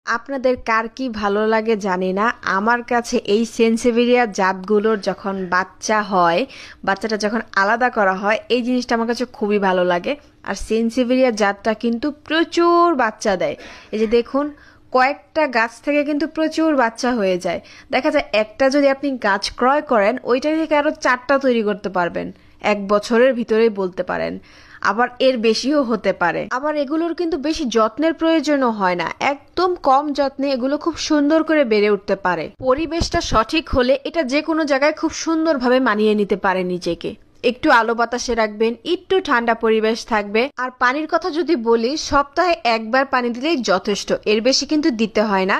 আপনাদের কার কি ভালো লাগে জানি না, আমার কাছে এই সেনসেভেরিয়া জাতগুলোর যখন বাচ্চা হয়, বাচ্চাটা যখন আলাদা করা হয়, এই জিনিসটা আমার কাছে খুবই ভালো লাগে। আর সেনসেভেরিয়া জাতটা কিন্তু প্রচুর বাচ্চা দেয়। এই যে দেখুন, কয়েকটা গাছ থেকে কিন্তু প্রচুর বাচ্চা হয়ে যায়। দেখা যায় একটা যদি আপনি গাছ ক্রয় করেন, ওইটা থেকে আরো 4টা তৈরি করতে পারবেন 1 বছরের ভিতরেই বলতে পারেন। আবার এর বেশিও হতে পারে। আবার এগুলোর কিন্তু বেশি যত্নের প্রয়োজনও হয় না, একদম কম যত্নে এগুলো খুব সুন্দর করে বেড়ে উঠতে পারে। পরিবেশটা সঠিক হলে এটা যে কোনো জায়গায় খুব সুন্দরভাবে মানিয়ে নিতে পারে নিজেকে। একটু আলো বাতাসে রাখবেন, একটু ঠান্ডা পরিবেশ থাকবে। আর পানির কথা যদি বলি, সপ্তাহে 1বার পানি দিলেই যথেষ্ট, এর বেশি কিন্তু দিতে হয় না।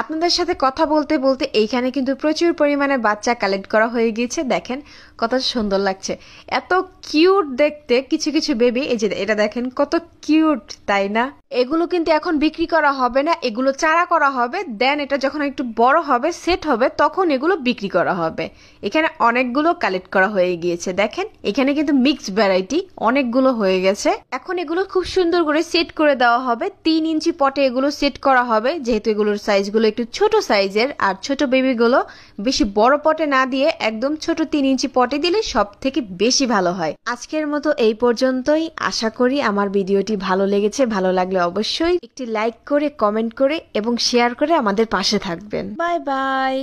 আপনাদের সাথে কথা বলতে বলতে এইখানে কিন্তু প্রচুর পরিমাণে বাচ্চা কালেক্ট করা হয়ে গিয়েছে। দেখেন কত সুন্দর লাগছে, এত কিউট দেখতে কিছু কিছু বেবি। এই যে এটা দেখেন কত কিউট, তাই না? এগুলো কিন্তু এখন বিক্রি করা হবে না, এগুলো চারা করা হবে। দেন এটা যখন একটু বড় হবে, সেট হবে, তখন এগুলো বিক্রি করা হবে। এখানে অনেকগুলো কালেক্ট করা হয়ে গিয়েছে। দেখেন এখানে কিন্তু মিক্সড ভ্যারাইটি অনেকগুলো হয়ে গেছে। এখন এগুলো খুব সুন্দর করে সেট করে দেওয়া হবে। 3 ইঞ্চি পটে এগুলো সেট করা হবে, যেহেতু এগুলোর সাইজগুলো একটু ছোট সাইজের। আর ছোট বেবিগুলো বেশি বড় পটে না দিয়ে একদম ছোট 3 ইঞ্চি পটে দিলে সব থেকে বেশি ভালো হয়। আজকের মতো এই পর্যন্তই। আশা করি আমার ভিডিওটি ভালো লেগেছে। ভালো লাগলে অবশ্যই একটি লাইক করে, কমেন্ট করে এবং শেয়ার করে আমাদের পাশে থাকবেন। Bye bye.